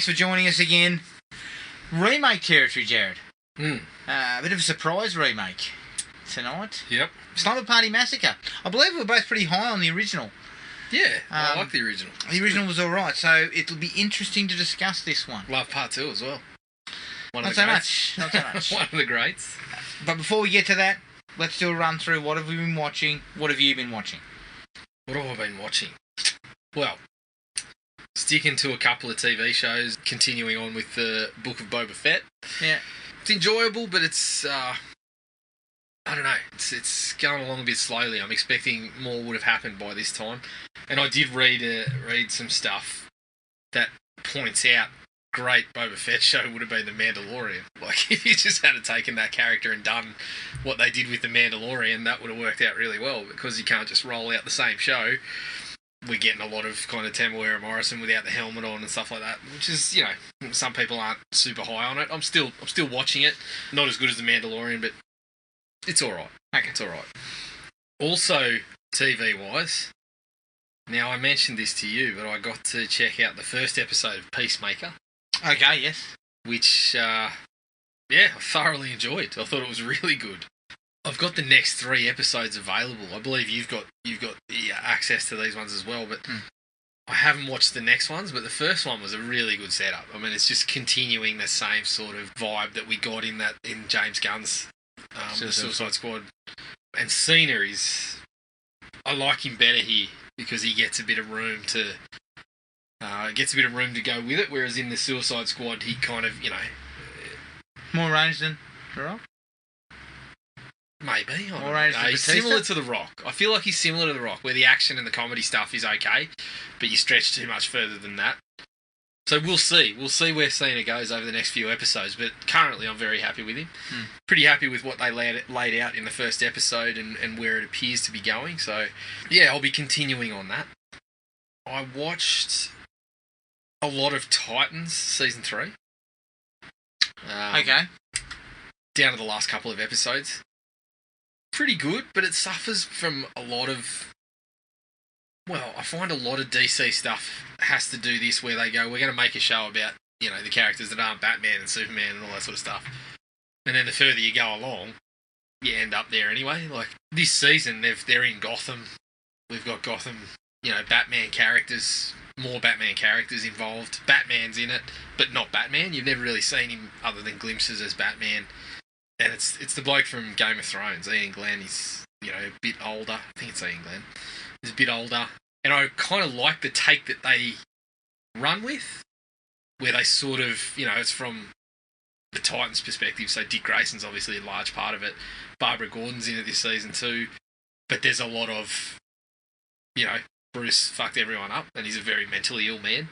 Thanks for joining us again. Remake territory, Jared. A bit of a surprise remake tonight. Yep. Slumber Party Massacre. I believe we were both pretty high on the original. Yeah, I like the original. The original was alright, so it'll be interesting to discuss this one. Love part 2 as well. Not so much. One of the greats. But before we get to that, let's do a run through. What have we been watching? What have you been watching? What have I been watching? Well, sticking to a couple of TV shows, continuing on with the Book of Boba Fett. Yeah. It's enjoyable, but it's, I don't know, it's going along a bit slowly. I'm expecting more would have happened by this time. And I did read some stuff that points out great Boba Fett show would have been The Mandalorian. Like, if you just had taken that character and done what they did with The Mandalorian, that would have worked out really well, because you can't just roll out the same show. We're getting a lot of kind of Tamuera Morrison without the helmet on and stuff like that, which is, you know, some people aren't super high on it. I'm still watching it. Not as good as The Mandalorian, but it's alright. Okay. It's alright. Also, TV-wise, now I mentioned this to you, but I got to check out the first episode of Peacemaker. Okay, yes. Which, I thoroughly enjoyed. I thought it was really good. I've got the next 3 episodes available. I believe you've got access to these ones as well, but I haven't watched the next ones, but the first one was a really good setup. I mean, it's just continuing the same sort of vibe that we got in James Gunn's The Suicide Squad. And Cena I like him better here because he gets a bit of room to go with it, whereas in the Suicide Squad he kind of, you know, more range than The Rock? Maybe. More range than he's similar to The Rock. I feel like he's similar to The Rock, where the action and the comedy stuff is okay, but you stretch too much further than that. So we'll see. We'll see where Cena goes over the next few episodes, but currently I'm very happy with him. Pretty happy with what they laid out in the first episode and where it appears to be going. So, yeah, I'll be continuing on that. I watched a lot of Titans Season 3. Okay. Down to the last couple of episodes. Pretty good, but it suffers from a lot of... Well, I find a lot of DC stuff has to do this, where they go, we're going to make a show about, you know, the characters that aren't Batman and Superman and all that sort of stuff. And then the further you go along, you end up there anyway. Like, this season, they're in Gotham. We've got Gotham, you know, Batman characters, more Batman characters involved. Batman's in it, but not Batman. You've never really seen him other than glimpses as Batman. And it's the bloke from Game of Thrones, Ian Glenn. He's, you know, a bit older. I think it's Ian Glenn. He's a bit older. And I kind of like the take that they run with, where they sort of, you know, it's from the Titans' perspective. So Dick Grayson's obviously a large part of it. Barbara Gordon's in it this season too. But there's a lot of, you know, Bruce fucked everyone up and he's a very mentally ill man,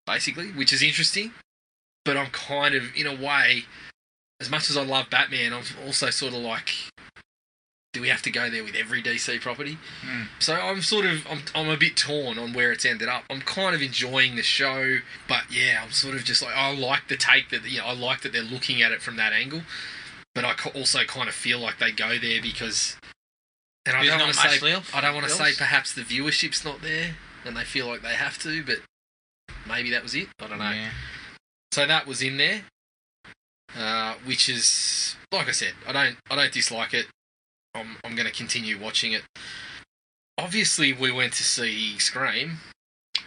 basically, which is interesting. But I'm kind of, in a way, as much as I love Batman, I'm also sort of like, do we have to go there with every DC property? So I'm a bit torn on where it's ended up. I'm kind of enjoying the show, but yeah, I'm sort of just like, I like the take that, you know, I like that they're looking at it from that angle, but I also kind of feel like they go there because, and I don't want to say perhaps the viewership's not there and they feel like they have to, but maybe that was it. I don't know. Yeah. So that was in there. Which is, like I said, I don't dislike it. I'm going to continue watching it. Obviously, we went to see Scream.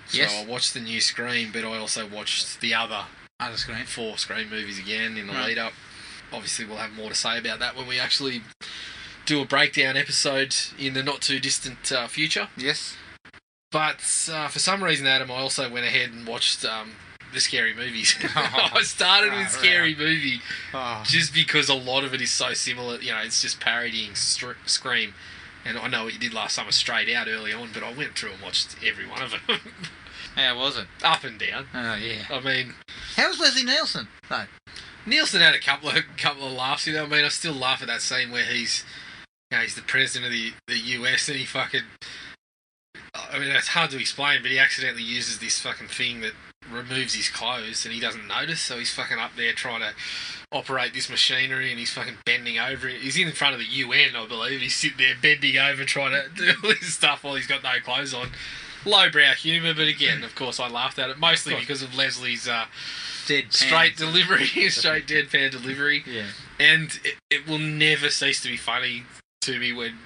So yes. I watched the new Scream, but I also watched the other Scream. 4 Scream movies again in the lead up. Obviously, we'll have more to say about that when we actually do a breakdown episode in the not too distant future. Yes. But for some reason, Adam, I also went ahead and watched the Scary Movies. I started with Scary Movie just because a lot of it is so similar. You know, it's just parodying Scream. And I know what you did last summer straight out early on, but I went through and watched every one of them. How was it? Up and down. Oh, yeah. I mean... How was Leslie Nielsen? No. Nielsen had a couple of laughs, you know. I mean, I still laugh at that scene where he's the president of the US and he fucking... I mean, it's hard to explain, but he accidentally uses this fucking thing that removes his clothes and he doesn't notice, so he's fucking up there trying to operate this machinery and he's fucking bending over it. He's in front of the UN, I believe. He's sitting there bending over trying to do all this stuff while he's got no clothes on. lowbrow humour, but again, of course, I laughed at it mostly because of Leslie's straight deadpan delivery. Yeah. And it will never cease to be funny to me when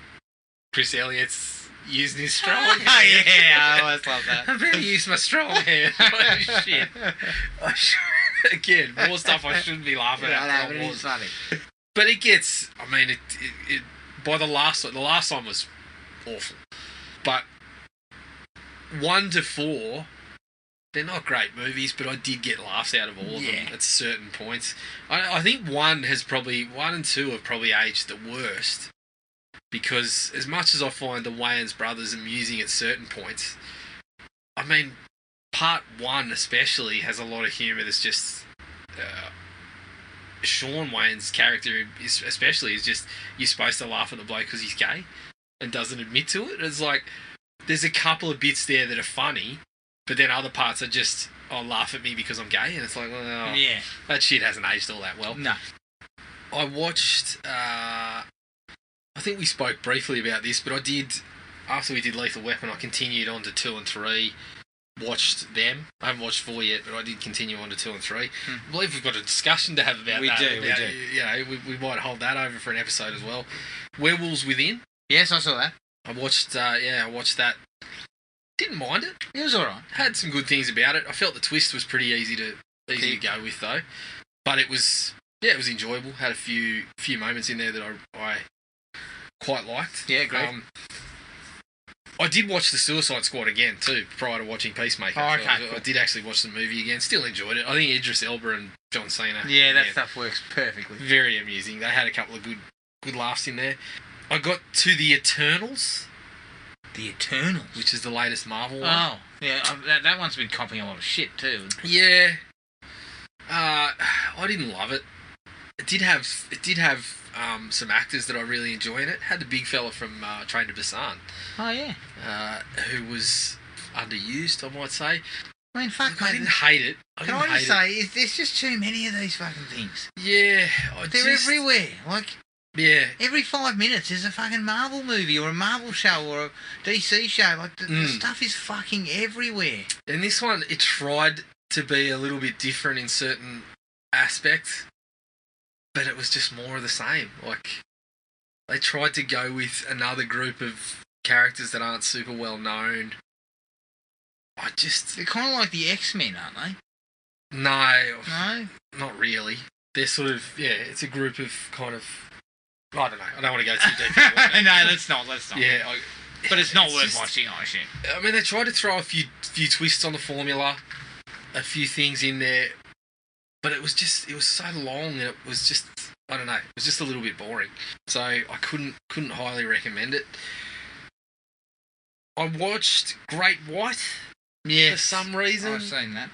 Chris Elliott's using his strong hand. Oh, yeah, I always love that. I better use my strong hand. Oh, shit. Again, more stuff I shouldn't be laughing at. I know, but it is funny. But it gets, I mean, it by the last one was awful. But 1 to 4, they're not great movies, but I did get laughs out of all of them at certain points. I think 1 and 2 have probably aged the worst. Because as much as I find the Wayans brothers amusing at certain points, I mean, part 1 especially has a lot of humour that's just... Sean Wayne's character especially is just, you're supposed to laugh at the bloke because he's gay and doesn't admit to it. It's like, there's a couple of bits there that are funny, but then other parts are just, laugh at me because I'm gay, and it's like, well, that shit hasn't aged all that well. No. I watched, I think we spoke briefly about this, but I did, after we did Lethal Weapon, I continued on to 2 and 3, watched them. I haven't watched 4 yet, but I did continue on to 2 and 3. I believe we've got a discussion to have about that. We do. You know, we might hold that over for an episode as well. Werewolves Within. Yes, I saw that. I watched that. Didn't mind it. It was alright. Had some good things about it. I felt the twist was pretty easy to go with though. But it was enjoyable. Had a few moments in there that I quite liked. Yeah, great. I did watch The Suicide Squad again too, prior to watching Peacemaker. Oh, okay, so cool. I did actually watch the movie again. Still enjoyed it. I think Idris Elba and John Cena. Yeah, that stuff works perfectly. Very amusing. They had a couple of good laughs in there. I got to The Eternals. The Eternals? Which is the latest Marvel one. Oh, yeah, that one's been copying a lot of shit too. Yeah. I didn't love it. It did have some actors that I really enjoy in it. Had the big fella from Train to Busan. Oh, yeah. Who was underused, I might say. I mean, fuck, I didn't hate it. Can I just say, there's just too many of these fucking things. Yeah. They're everywhere. Like, yeah. Every 5 minutes there's a fucking Marvel movie or a Marvel show or a DC show. Like, the stuff is fucking everywhere. And this one, it tried to be a little bit different in certain aspects, but it was just more of the same. Like, they tried to go with another group of characters that aren't super well known. They're kind of like the X-Men, aren't they? No, not really. They're sort of, it's a group of kind of, I don't know. I don't want to go too deep into it. No, let's not. Yeah, but it's not worth watching, I think. I mean, they tried to throw a few twists on the formula, a few things in there, but it was so long, and it was just, I don't know, it was just a little bit boring. So I couldn't highly recommend it. I watched Great White. Yeah. For some reason. I've seen that.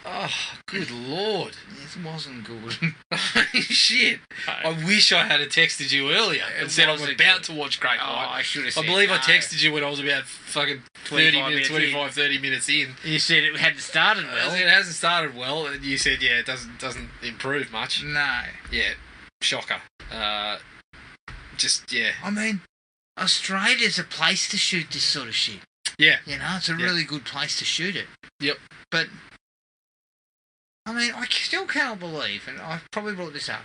Oh, good lord. It wasn't good. Shit. I wish I had texted you earlier and said I was about to watch Great White. I should have said I believe I texted you when I was about fucking 30 minutes in. You said it hadn't started well. It hasn't started well, and you said, it doesn't improve much. No. Yeah, shocker. I mean, Australia's a place to shoot this sort of shit. Yeah. You know, it's a really good place to shoot it. Yep. But, I mean, I still cannot believe, and I've probably brought this up,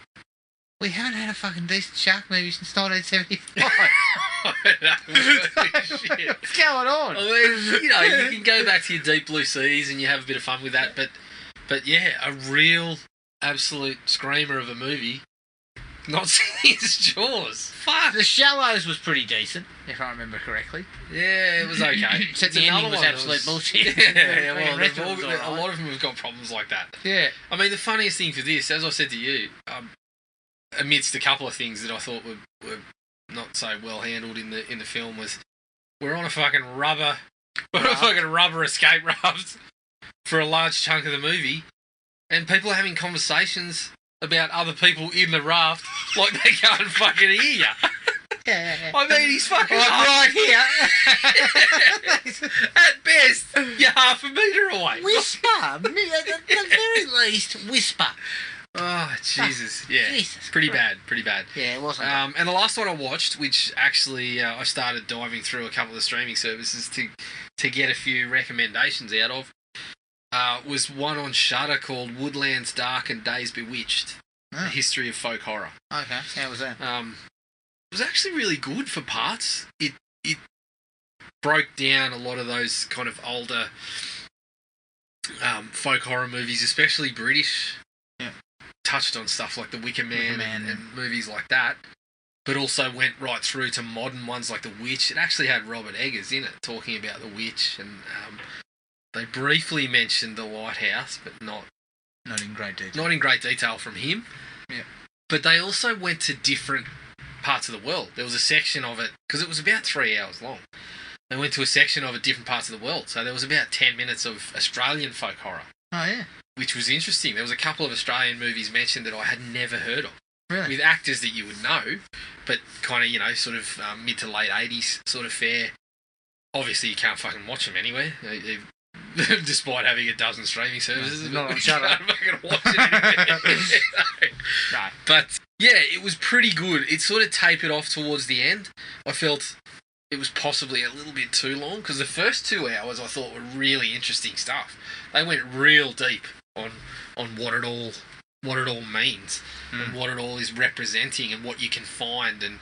we haven't had a fucking decent shark movie since 1975. Shit. What's going on? I mean, you can go back to your Deep Blue Seas and you have a bit of fun with that, but yeah, a real absolute screamer of a movie. Not since Jaws. Fuck. The Shallows was pretty decent, if I remember correctly. Yeah, it was okay. Except the ending was absolute bullshit. Yeah, well, a lot of them have got problems like that. Yeah. I mean, the funniest thing for this, as I said to you, amidst a couple of things that I thought were not so well handled in the film, was we're on a fucking rubber escape raft for a large chunk of the movie, and people are having conversations about other people in the raft like they can't fucking hear you. Yeah. I mean, he's fucking right here. At best, you're half a metre away. Whisper. At the very least, whisper. Oh, Jesus. Yeah. Jesus Pretty Christ. bad. Yeah, it wasn't. And the last one I watched, which actually I started diving through a couple of the streaming services to get a few recommendations out of, was one on Shudder called Woodlands Dark and Days Bewitched, Oh. The History of Folk Horror. Okay, how was that? It was actually really good for parts. It broke down a lot of those kind of older folk horror movies, especially British. Yeah. Touched on stuff like The Wicker Man, and movies like that, but also went right through to modern ones like The Witch. It actually had Robert Eggers in it talking about The Witch, and they briefly mentioned The Lighthouse, but not in great detail. Not in great detail from him. Yeah. But they also went to different parts of the world. There was a section of it, because it was about 3 hours long. They went to a section of it, different parts of the world. So there was about 10 minutes of Australian folk horror. Oh, yeah. Which was interesting. There was a couple of Australian movies mentioned that I had never heard of. Really? With actors that you would know, but kind of, sort of mid to late 80s sort of fare. Obviously, you can't fucking watch them anywhere, despite having a dozen streaming services. Not on Shudder. You can't fucking watch it anywhere. No. But, yeah, it was pretty good. It sort of tapered off towards the end. I felt it was possibly a little bit too long, because the first 2 hours I thought were really interesting stuff. They went real deep on what it all means and what it all is representing and what you can find, and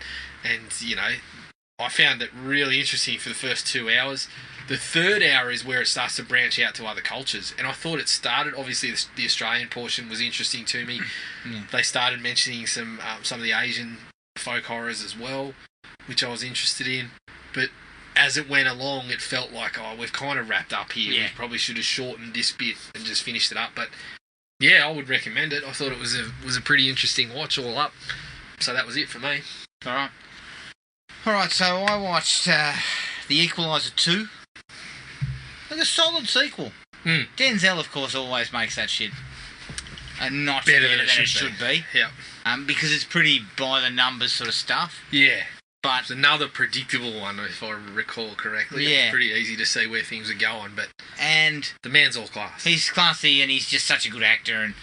I found it really interesting for the first 2 hours. The third hour is where it starts to branch out to other cultures, and I thought it started, obviously the Australian portion was interesting to me. Yeah. They started mentioning some of the Asian folk horrors as well, which I was interested in, but as it went along, it felt like, we've kind of wrapped up here. Yeah. We probably should have shortened this bit and just finished it up. But yeah, I would recommend it. I thought it was a pretty interesting watch all up. So that was it for me. All right. So I watched The Equalizer 2. Like a solid sequel. Denzel, of course, always makes that shit a notch better than it should be. Yeah. Because it's pretty by the numbers sort of stuff. Yeah. But it's another predictable one, if I recall correctly. Yeah. It's pretty easy to see where things are going, but and the man's all class. He's classy, and he's just such a good actor. And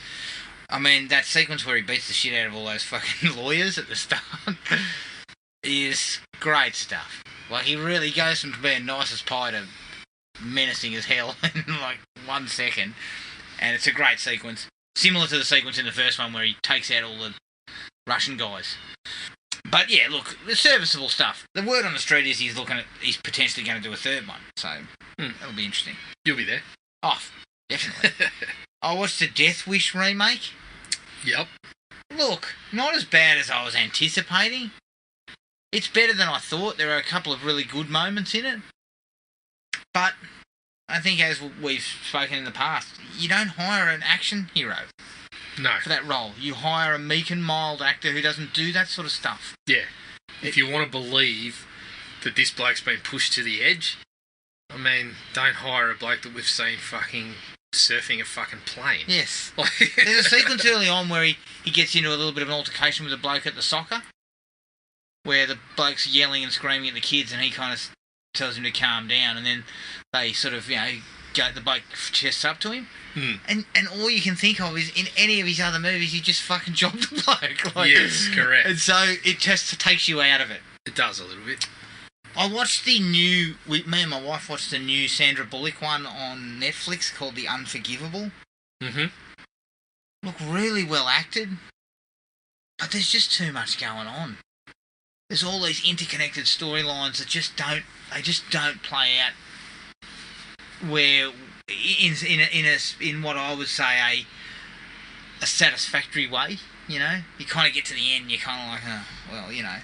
I mean, that sequence where he beats the shit out of all those fucking lawyers at the start is great stuff. Like, he really goes from being nice as pie to menacing as hell in like 1 second. And it's a great sequence. Similar to the sequence in the first one where he takes out all the Russian guys. But yeah, look, the serviceable stuff. The word on the street is he's potentially going to do a third one. So that'll be interesting. You'll be there. Oh, definitely. I watched the Death Wish remake. Yep. Look, not as bad as I was anticipating. It's better than I thought. There are a couple of really good moments in it. But I think, as we've spoken in the past, you don't hire an action hero. No. For that role. You hire a meek and mild actor who doesn't do that sort of stuff. Yeah. If you want to believe that this bloke's been pushed to the edge, I mean, don't hire a bloke that we've seen fucking surfing a fucking plane. Yes. There's a sequence early on where he gets into a little bit of an altercation with a bloke at the soccer, where the bloke's yelling and screaming at the kids, and he kind of tells him to calm down, and then they sort of, the bloke chests up to him. And all you can think of is, in any of his other movies, he just fucking jobbed the bloke. Like, yes, correct. And so it just takes you out of it. It does a little bit. I watched me and my wife watched the new Sandra Bullock one on Netflix called The Unforgivable. Mm-hmm. Look, really well acted, but there's just too much going on. There's all these interconnected storylines that just don't play out where in what I would say a satisfactory way. You kind of get to the end, you're kind of like,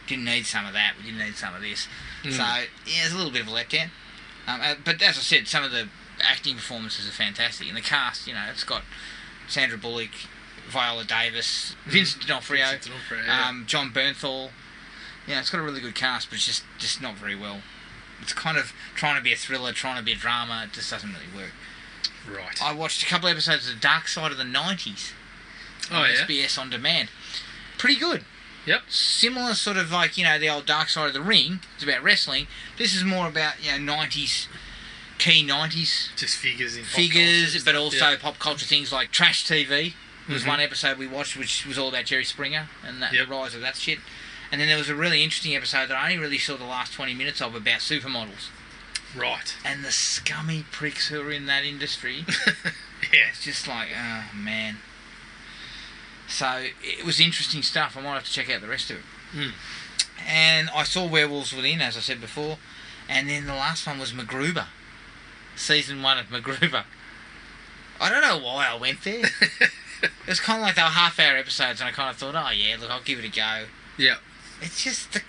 didn't need some of that, we didn't need some of this. So yeah, there's a little bit of a letdown. But as I said, some of the acting performances are fantastic, and the cast, it's got Sandra Bullock, Viola Davis, Vincent D'Onofrio, John Bernthal. It's got a really good cast, but it's just not very well. It's kind of trying to be a thriller, trying to be a drama. It just doesn't really work. Right. I watched a couple episodes of Dark Side of the 90s. Oh, yeah? SBS On Demand. Pretty good. Yep. Similar sort of like, the old Dark Side of the Ring. It's about wrestling. This is more about, 90s, key 90s. Just figures in figures, pop culture but stuff, also pop culture things like trash TV. was one episode we watched, which was all about Jerry Springer and the rise of that shit. And then there was a really interesting episode that I only really saw the last 20 minutes of about supermodels. Right. And the scummy pricks who are in that industry. It's just like, oh, man. So, it was interesting stuff. I might have to check out the rest of it. And I saw Werewolves Within, as I said before. And then the last one was MacGruber. Season 1 of MacGruber. I don't know why I went there. It was kind of like they were half-hour episodes, and I kind of thought, oh, yeah, look, I'll give it a go. Yeah. It's just it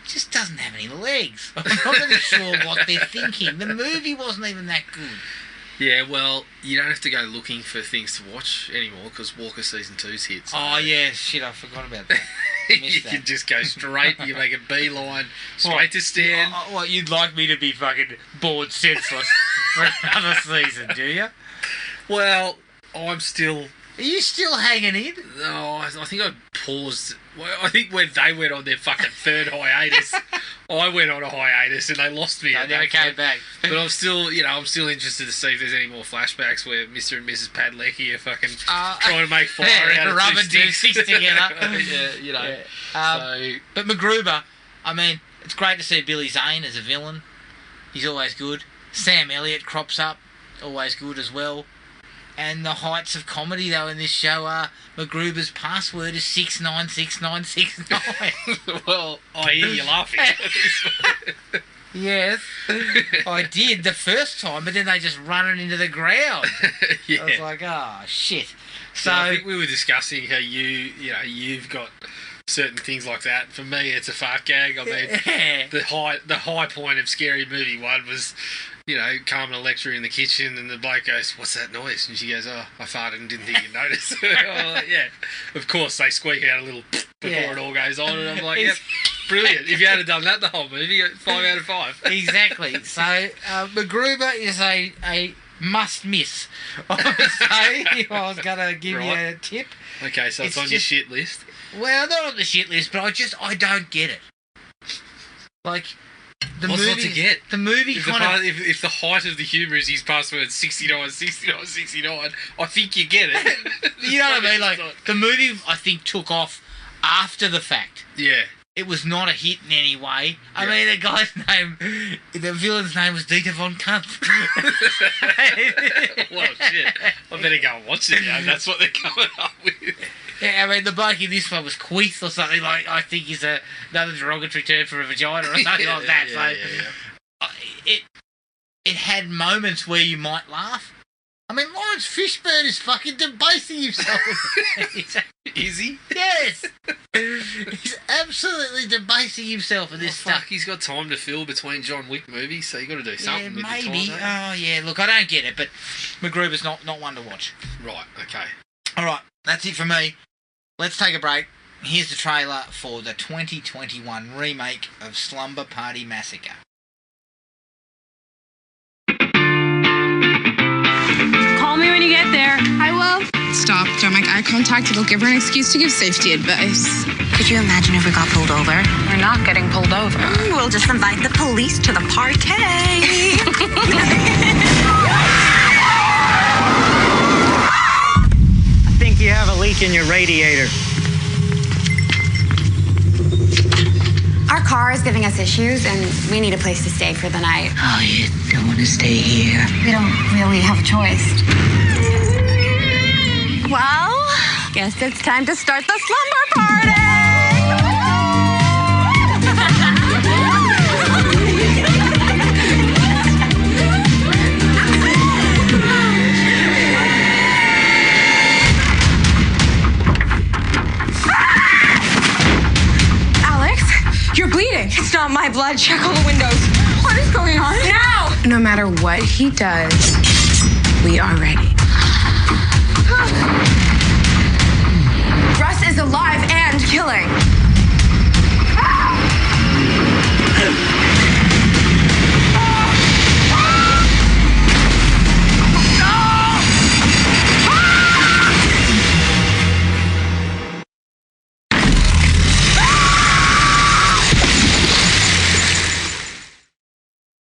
just doesn't have any legs. I'm not really sure what they're thinking. The movie wasn't even that good. Yeah, well, you don't have to go looking for things to watch anymore because Walker Season 2's hit. So. Oh, yeah, shit, I forgot about that. You can just go straight, you make a beeline, straight to Stan. What, you'd like me to be fucking bored senseless for another season, do you? Well, I'm still... Are you still hanging in? No, I think I paused. Well, I think when they went on their fucking third hiatus, I went on a hiatus and they lost me. I never came back. But I'm still interested to see if there's any more flashbacks where Mr. and Mrs. Padlecki are fucking trying to make fire out of rubbing two sticks together. So, but MacGruber, I mean, it's great to see Billy Zane as a villain. He's always good. Sam Elliott crops up, always good as well. And the heights of comedy, though, in this show are MacGruber's password is 696969. Well, I hear you laughing. Yes, I did the first time, but then they just run it into the ground. I was like, oh, shit. So I think we were discussing how you've got certain things like that. For me, it's a fart gag. I mean, the high point of Scary Movie 1 was... Carmen lecturing in the kitchen, and the bloke goes, "What's that noise?" And she goes, "Oh, I farted and didn't think you'd notice." Yeah. Of course, they squeak out a little before it all goes on, and I'm like, "Yep, brilliant." If you had done that the whole movie, 5 out of 5. Exactly. So, MacGruber is a must miss. I would say if I was going to give you a tip. Okay, so it's on your shit list. Well, not on the shit list, but I don't get it. Like. What's not to get? The movie if the height of the humour is his password 696969, I think you get it. You know what I mean? Like, the movie, I think, took off after the fact. Yeah. It was not a hit in any way. I mean, the villain's name was Dieter von Kunt. Well, shit. I better go and watch it now. That's what they're coming up with. Yeah, I mean, the bloke in this one was queef or something, like, I think is another derogatory term for a vagina or something like that. It had moments where you might laugh. I mean, Lawrence Fishburne is fucking debasing himself. Is he? Yes. He's absolutely debasing himself in this stuff. Fuck, he's got time to fill between John Wick movies, so you got to do something with maybe. your time. Oh, yeah, look, I don't get it, but MacGruber's not one to watch. Right, okay. All right, that's it for me. Let's take a break. Here's the trailer for the 2021 remake of Slumber Party Massacre. Call me when you get there. I will. Stop. Don't make eye contact. It'll give her an excuse to give safety advice. Could you imagine if we got pulled over? We're not getting pulled over. We'll just invite the police to the party. I think you have a leak in your radiator. Our car is giving us issues, and we need a place to stay for the night. Oh, you don't want to stay here. We don't really have a choice. Well, guess it's time to start the slumber party! You're bleeding. It's not my blood. Check all the windows. What is going on? Now! No matter what he does, we are ready. Russ is alive and killing.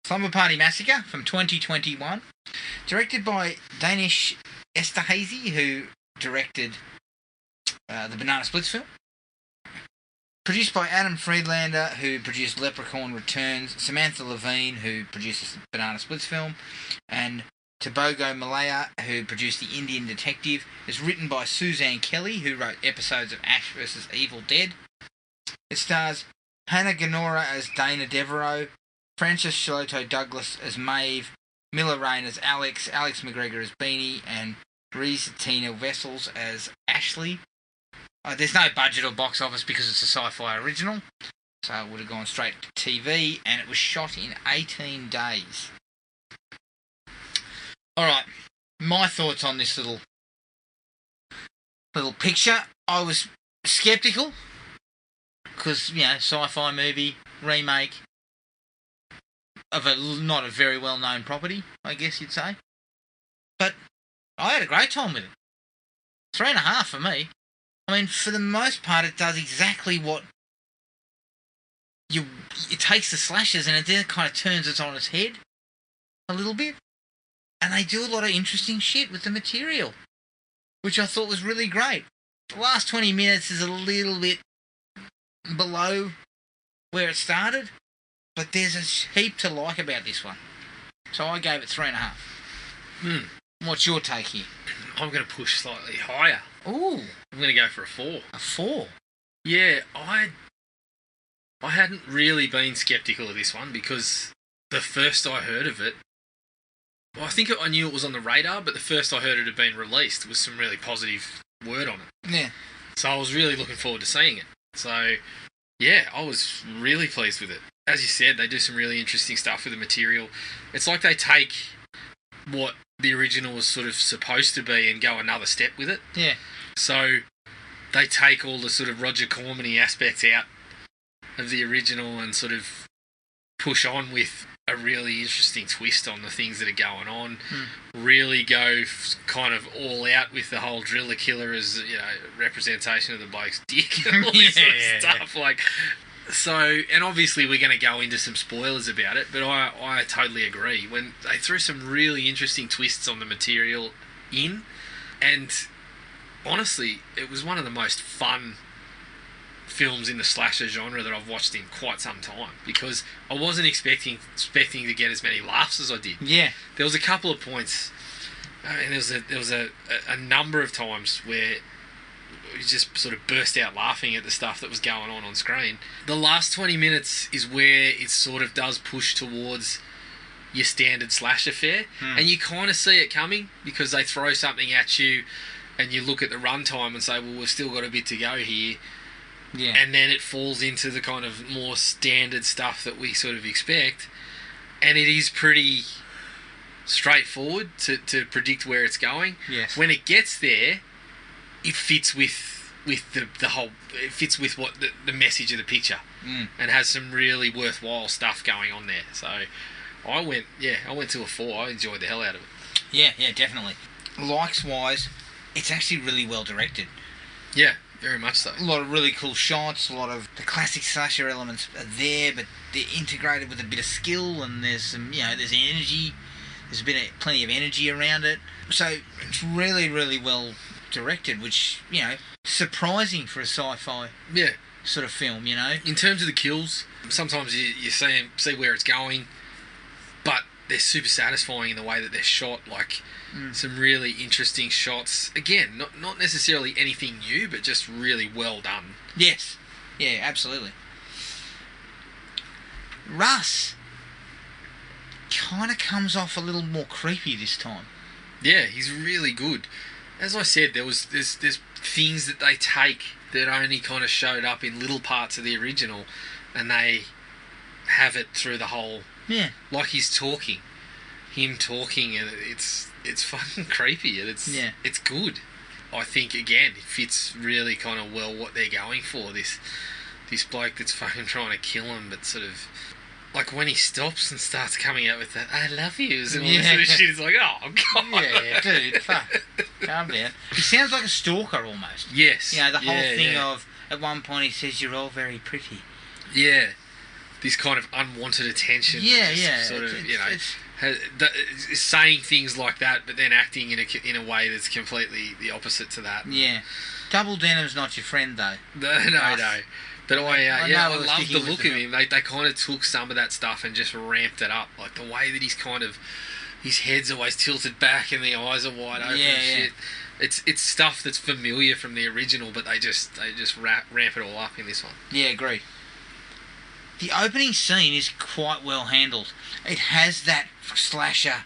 Slumber Party Massacre from 2021, directed by Danish Esterhazy, who directed the Banana Splits film. Produced by Adam Friedlander, who produced Leprechaun Returns, Samantha Levine, who produces the Banana Splits film, and Tabogo Malaya, who produced The Indian Detective. It's written by Suzanne Kelly, who wrote episodes of Ash vs. Evil Dead. It stars Hannah Ganora as Dana Devereaux, Frances Shillito Douglas as Maeve, Miller Rain as Alex McGregor as Beanie, and Reese Tina Vessels as Ashley. There's no budget or box office because it's a sci-fi original, so it would have gone straight to TV, and it was shot in 18 days. Alright, my thoughts on this little picture. I was sceptical, because, sci-fi movie, remake of not a very well-known property, I guess you'd say. But I had a great time with it. 3.5 for me. I mean, for the most part, it does exactly what it takes the slashers and it then kind of turns it on its head a little bit. And they do a lot of interesting shit with the material, which I thought was really great. The last 20 minutes is a little bit below where it started, but there's a heap to like about this one. So I gave it 3.5. What's your take here? I'm going to push slightly higher. Ooh. I'm going to go for a 4. A 4? Yeah, I hadn't really been sceptical of this one because the first I heard of it, well, I think I knew it was on the radar, but the first I heard it had been released was some really positive word on it. Yeah. So I was really looking forward to seeing it. So, yeah, I was really pleased with it. As you said, they do some really interesting stuff with the material. It's like they take what the original was sort of supposed to be and go another step with it. Yeah. So they take all the sort of Roger Corman-y aspects out of the original and sort of push on with a really interesting twist on the things that are going on. Really go kind of all out with the whole driller killer as, representation of the bloke's dick and all this sort of stuff. Like, so, and obviously we're going to go into some spoilers about it, but I totally agree. When they threw some really interesting twists on the material in, and honestly, it was one of the most fun films in the slasher genre that I've watched in quite some time, because I wasn't expecting to get as many laughs as I did. Yeah. There was a couple of points, and there was a number of times where you just sort of burst out laughing at the stuff that was going on screen. The last 20 minutes is where it sort of does push towards your standard slasher fare, and you kind of see it coming because they throw something at you and you look at the runtime and say, well, we've still got a bit to go here. Yeah. And then it falls into the kind of more standard stuff that we sort of expect, and it is pretty straightforward to predict where it's going. Yes. When it gets there, it fits with the whole. It fits with what the message of the picture, and has some really worthwhile stuff going on there. So I went to a 4. I enjoyed the hell out of it. Yeah, definitely. Likes wise, it's actually really well directed. Yeah, very much so. A lot of really cool shots. A lot of the classic slasher elements are there, but they're integrated with a bit of skill, and there's some, there's energy. There's plenty of energy around it. So it's really, really well directed, which, surprising for a sci-fi sort of film, In terms of the kills, sometimes you see where it's going, but they're super satisfying in the way that they're shot, like some really interesting shots. Again, not necessarily anything new, but just really well done. Yes. Yeah, absolutely. Russ kind of comes off a little more creepy this time. Yeah, he's really good. As I said, there's things that they take that only kind of showed up in little parts of the original, and they have it through the whole. Yeah. Like him talking, and it's fucking creepy, and it's good. I think again it fits really kind of well what they're going for. This bloke that's fucking trying to kill him, but sort of. Like when he stops and starts coming out with the "I love yous" and all this sort of shit, it's like, oh god, yeah, dude, fuck, calm down. He sounds like a stalker almost. Yes, the whole thing of at one point he says you're all very pretty. Yeah, this kind of unwanted attention. Yeah, sort of saying things like that, but then acting in a way that's completely the opposite to that. Yeah. Double denim's not your friend, though. No. But I love the look of him. They kind of took some of that stuff and just ramped it up. Like the way that he's kind of, his head's always tilted back and the eyes are wide open and shit. It's stuff that's familiar from the original, but they just ramp it all up in this one. Yeah, agree. The opening scene is quite well handled. It has that slasher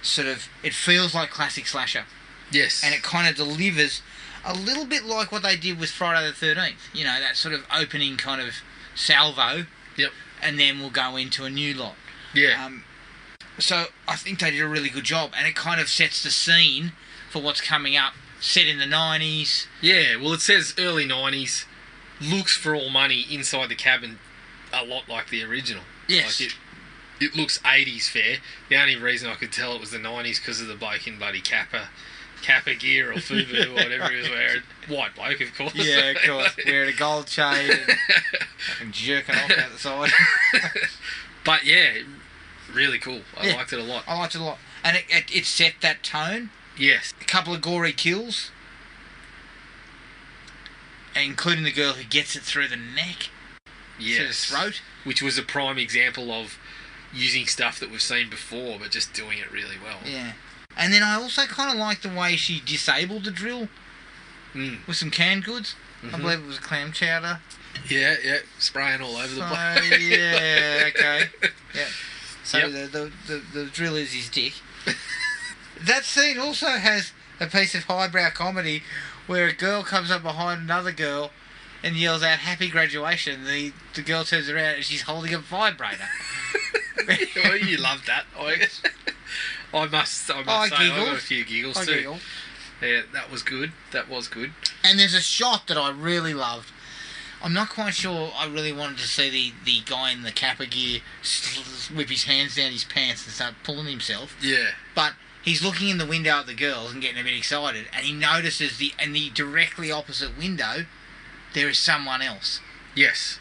sort of... It feels like classic slasher. Yes. And it kind of delivers a little bit like what they did with Friday the 13th. You know, that sort of opening kind of salvo. Yep. And then we'll go into a new lot. Yeah. So I think they did a really good job. And it kind of sets the scene for what's coming up. Set in the 90s. Yeah, well, it says early 90s. Looks for all money inside the cabin a lot like the original. Yes. Like it looks 80s fair. The only reason I could tell it was the 90s because of the bloke in bloody Kappa gear or FUBU or whatever he was wearing. White bloke, of course. Yeah, of course. Wearing a gold chain and fucking jerking off out the side. But yeah, really cool. I liked it a lot. I liked it a lot. And it set that tone. Yes. A couple of gory kills. Including the girl who gets it through the neck. Yes. To the throat. Which was a prime example of using stuff that we've seen before, but just doing it really well. Yeah. And then I also kind of like the way she disabled the drill with some canned goods. I believe it was clam chowder. Yeah, spraying all over the place. Yeah, okay. Yeah. So the drill is his dick. That scene also has a piece of highbrow comedy where a girl comes up behind another girl and yells out "Happy graduation." The girl turns around and she's holding a vibrator. Well, you love that. I must say I got a few giggles too. Giggled. Yeah, that was good. And there's a shot that I really loved. I'm not quite sure I really wanted to see the guy in the Kappa gear whip his hands down his pants and start pulling himself. Yeah. But he's looking in the window at the girls and getting a bit excited, and he notices in the directly opposite window there is someone else. Yes.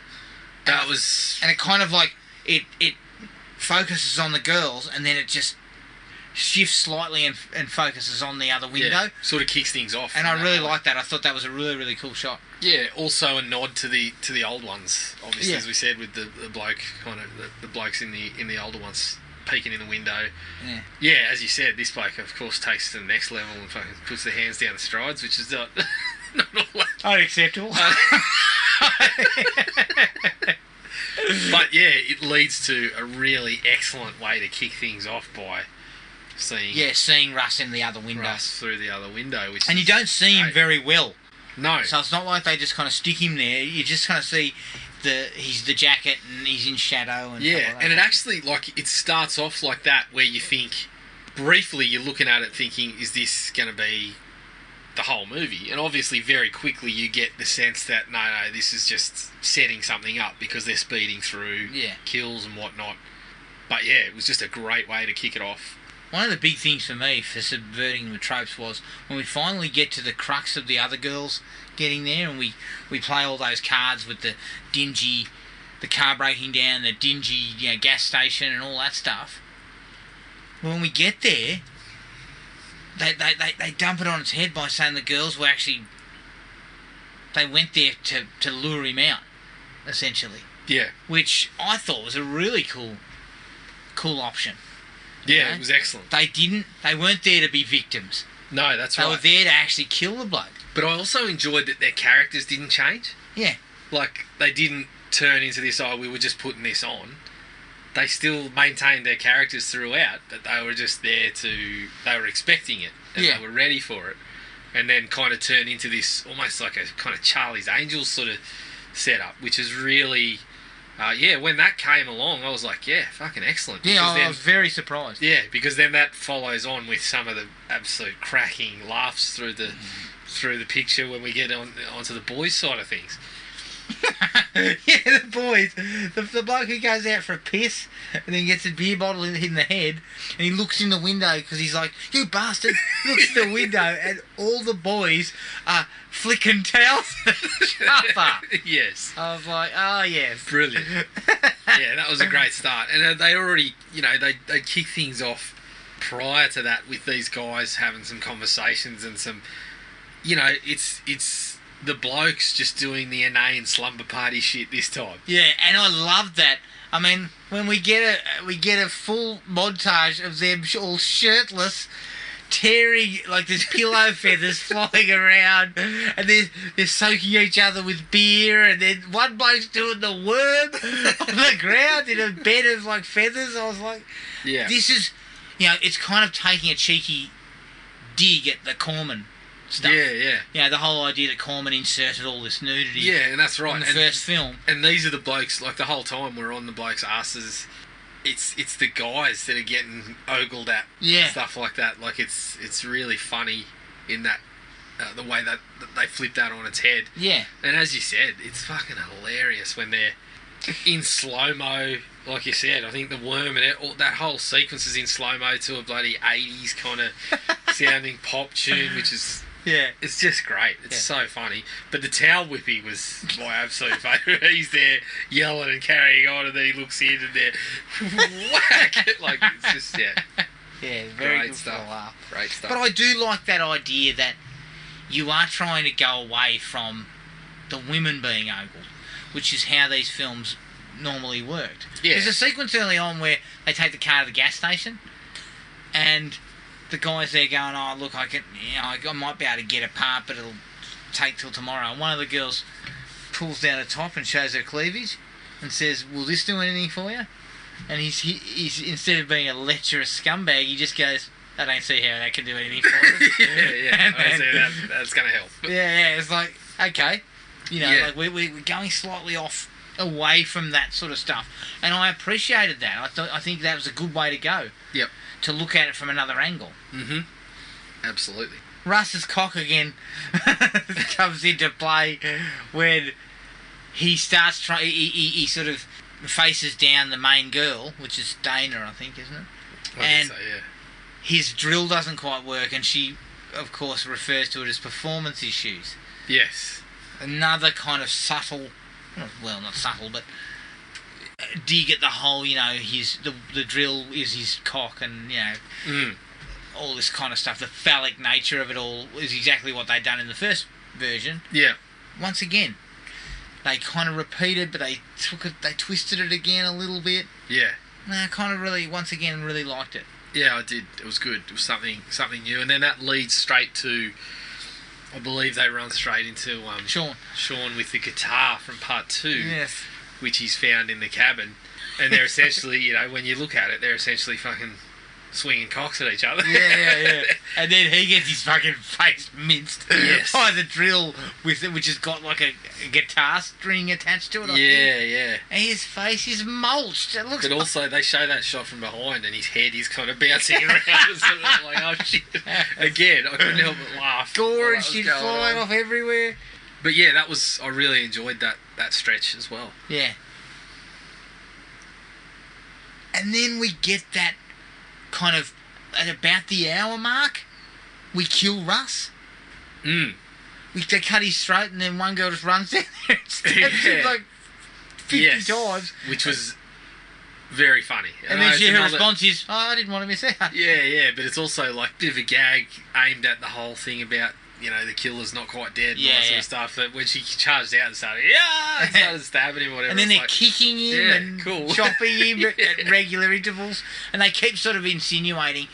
That was... And it kind of like... It focuses on the girls, and then it just shifts slightly and focuses on the other window. Yeah, sort of kicks things off. And I really liked that. I thought that was a really, really cool shot. Yeah, also a nod to the old ones, obviously, as we said, with the bloke, kind of the blokes in the older ones peeking in the window. Yeah, as you said, this bloke, of course, takes it to the next level and fucking puts the hands down the strides, which is not all that unacceptable. But yeah, it leads to a really excellent way to kick things off by seeing Russ in the other window. Russ through the other window. And you don't see him very well. No. So it's not like they just kind of stick him there. You just kind of see he's the jacket and he's in shadow. And stuff like that. And it actually, it starts off like that where you think, briefly you're looking at it thinking, is this going to be the whole movie? And obviously very quickly you get the sense that no, this is just setting something up because they're speeding through kills and whatnot. But yeah, it was just a great way to kick it off. One of the big things for me for subverting the tropes was when we finally get to the crux of the other girls getting there, and we play all those cards with the car breaking down, the dingy gas station and all that stuff. When we get there, they dump it on its head by saying the girls were actually... They went there to lure him out, essentially. Yeah. Which I thought was a really cool option. Yeah, it was excellent. They weren't there to be victims. No, that's right. They were there to actually kill the bloke. But I also enjoyed that their characters didn't change. Yeah. Like, they didn't turn into this, we were just putting this on. They still maintained their characters throughout, but they were just there they were expecting it, and they were ready for it. And then kind of turned into this, almost like a kind of Charlie's Angels sort of setup, which is really... when that came along, I was like, yeah, fucking excellent. Yeah, I was very surprised. Yeah, because then that follows on with some of the absolute cracking laughs through the picture when we get onto the boys' side of things. Yeah, the boys. The bloke who goes out for a piss and then gets a beer bottle in the head, and he looks in the window because he's like, "You bastard!" Looks in the window, and all the boys are flicking towels. Shut up. Yes. I was like, oh yes, brilliant. Yeah, that was a great start. And they already, they kick things off prior to that with these guys having some conversations and some, it's the blokes just doing the inane slumber party shit this time. Yeah, and I love that. I mean, when we get a full montage of them all shirtless, tearing, like there's pillow feathers flying around, and they're soaking each other with beer, and then one bloke's doing the worm on the ground in a bed of like feathers. I was like, yeah, this is, it's kind of taking a cheeky dig at the Corman stuff. Yeah. The whole idea that Corman inserted all this nudity. Yeah, and that's right. In the first film. And these are the blokes, like the whole time we're on the blokes' asses. It's the guys that are getting ogled at. Yeah. Stuff like that. Like it's really funny in that the way that they flip that on its head. Yeah. And as you said, it's fucking hilarious when they're in slow-mo. Like you said, I think the worm and that whole sequence is in slow-mo to a bloody 80s kind of sounding pop tune, which is... Yeah. It's just great. It's so funny. But the towel whippy was my absolute favourite. He's there yelling and carrying on, and then he looks in and they're whack! Like, it's just, Yeah, very great good stuff. Great stuff. But I do like that idea that you are trying to go away from the women being ogled, which is how these films normally worked. Yeah. There's a sequence early on where they take the car to the gas station, and the guy's there going, oh, look, I might be able to get a part, but it'll take till tomorrow. And one of the girls pulls down the top and shows her cleavage and says, will this do anything for you? And he's instead of being a lecherous scumbag, he just goes, I don't see how that can do anything for us. yeah. I don't see that's going to help. Yeah, it's like, okay. Like we're going slightly off away from that sort of stuff. And I appreciated that. I think that was a good way to go. Yep. To look at it from another angle. Mm-hmm. Absolutely. Russ's cock again comes into play when he starts he sort of faces down the main girl, which is Dana, I think, isn't it? I think so, yeah. His drill doesn't quite work, and she, of course, refers to it as performance issues. Yes. Another kind of subtle, well, not subtle, but dig at the whole, the drill is his cock, and all this kind of stuff. The phallic nature of it all is exactly what they'd done in the first version. Yeah. Once again, they kind of repeated, but they twisted it again a little bit. Yeah. And I kind of really liked it. Yeah, I did. It was good. It was something new, and then that leads straight to, I believe they run straight into Sean with the guitar from part 2. Yes. Which he's found in the cabin, and they're essentially, when you look at it, they're essentially fucking swinging cocks at each other. Yeah. And then he gets his fucking face minced by the drill which has got like a guitar string attached to it. I think. Yeah. And his face is mulched. It looks. But also, they show that shot from behind, and his head is kind of bouncing around. So I'm like, oh shit! Again, I couldn't help but laugh. Gore and shit flying off everywhere. But yeah, I really enjoyed that stretch as well. Yeah. And then we get that kind of, at about the hour mark, we kill Russ. They cut his throat, and then one girl just runs down there and stabs him like 50 times. Which was very funny. And then her response is, I didn't want to miss out. Yeah, but it's also like a bit of a gag aimed at the whole thing about, the killer's not quite dead and all that sort of stuff. But when she charged out and started stabbing him or whatever. And then they're kicking him and chopping him at regular intervals. And they keep sort of insinuating,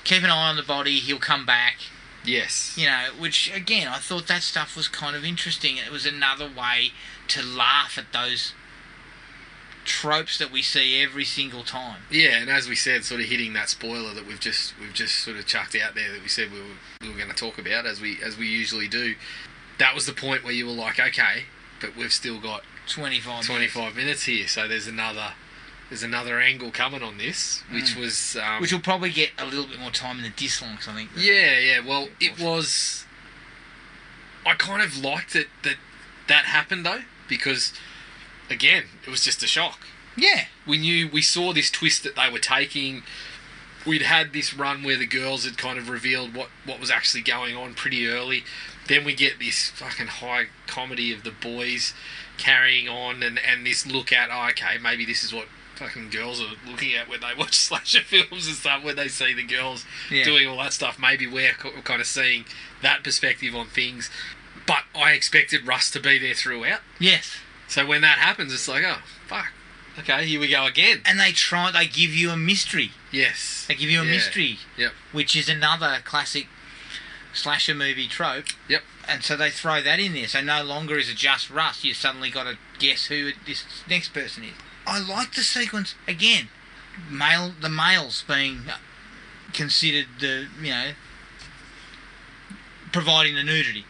keep an eye on the body, he'll come back. Yes. Which, again, I thought that stuff was kind of interesting. It was another way to laugh at those tropes that we see every single time. Yeah, and as we said, sort of hitting that spoiler that we've just sort of chucked out there that we said we were going to talk about as we usually do. That was the point where you were like, okay, but we've still got 25 minutes here, so there's another angle coming on this, which was which will probably get a little bit more time in the dislikes, I think. Yeah. Well, it was. I kind of liked it that happened though, because again, it was just a shock. Yeah. We saw this twist that they were taking. We'd had this run where the girls had kind of revealed what was actually going on pretty early. then we get this fucking high comedy of the boys carrying on and this look at, oh, okay, maybe this is what fucking girls are looking at when they watch slasher films and stuff, when they see the girls doing all that stuff. Maybe we're kind of seeing that perspective on things. But I expected Russ to be there throughout. Yes. So when that happens, it's like, oh, fuck. Okay, here we go again. And they give you a mystery. Yes. They give you a mystery. Yep. Which is another classic slasher movie trope. Yep. And so they throw that in there. So no longer is it just Russ. You suddenly got to guess who this next person is. I like the sequence, again, the males being considered providing the nudity.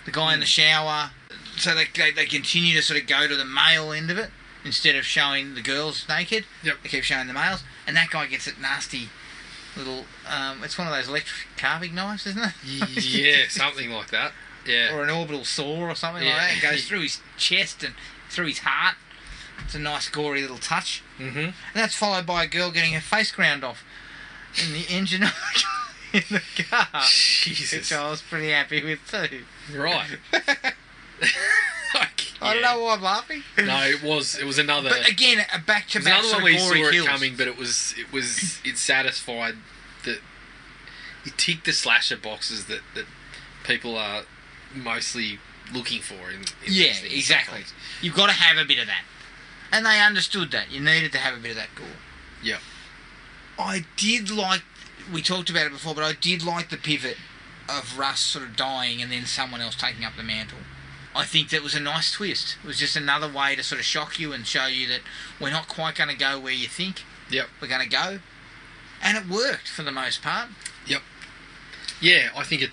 The guy in the shower. So they continue to sort of go to the male end of it instead of showing the girls naked. Yep. They keep showing the males. And that guy gets a nasty little... it's one of those electric carving knives, isn't it? Yeah, something like that. Yeah. Or an orbital saw or something like that. It goes through his chest and through his heart. It's a nice gory little touch. Mm-hmm. And that's followed by a girl getting her face ground off in the engine in the car. Jesus. Which I was pretty happy with too. Right. I don't know why I'm laughing. No, it was another. But again, a back-to-back another sort one of where gory you saw kills. it coming, but it satisfied that you tick the slasher boxes that people are mostly looking for in yeah, these things exactly. sometimes. You've got to have a bit of that. And they understood that. You needed to have a bit of that gore. Yeah. I did like... We talked about it before, but I did like the pivot of Russ sort of dying and then someone else taking up the mantle. I think that was a nice twist. It was just another way to sort of shock you and show you that we're not quite going to go where you think we're going to go. And it worked for the most part. Yep. Yeah, I think it